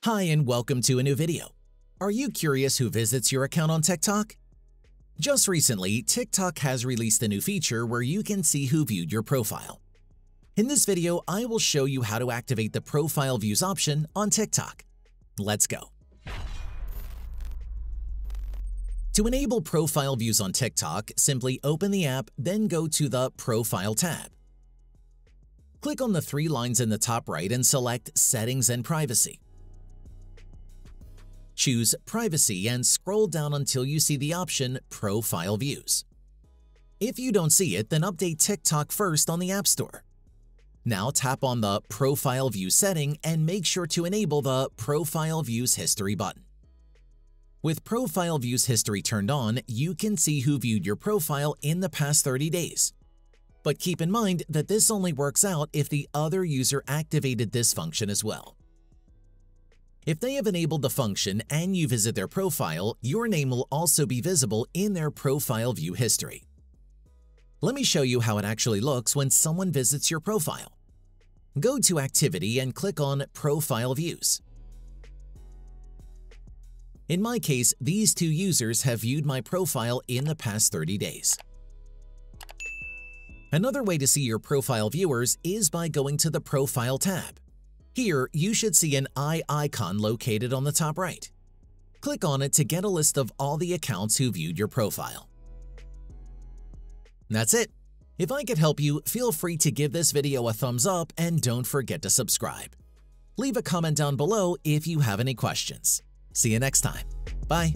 Hi and welcome to a new video. Are you curious who visits your account on TikTok? Just recently, TikTok has released a new feature where you can see who viewed your profile. In this video, I will show you how to activate the Profile Views option on TikTok. Let's go. To enable Profile Views on TikTok, simply open the app, then go to the Profile tab. Click on the three lines in the top right and select Settings and Privacy. Choose Privacy and scroll down until you see the option Profile Views. If you don't see it, then update TikTok first on the App Store. Now tap on the Profile View setting and make sure to enable the Profile Views History button. With Profile Views History turned on, you can see who viewed your profile in the past 30 days. But keep in mind that this only works out if the other user activated this function as well. If they have enabled the function and you visit their profile, your name will also be visible in their Profile View history. Let me show you how it actually looks when someone visits your profile. Go to Activity and click on Profile Views. In my case, these two users have viewed my profile in the past 30 days. Another way to see your profile viewers is by going to the Profile tab. Here, you should see an eye icon located on the top right. Click on it to get a list of all the accounts who viewed your profile. That's it. If I could help you, feel free to give this video a thumbs up and don't forget to subscribe. Leave a comment down below if you have any questions. See you next time. Bye.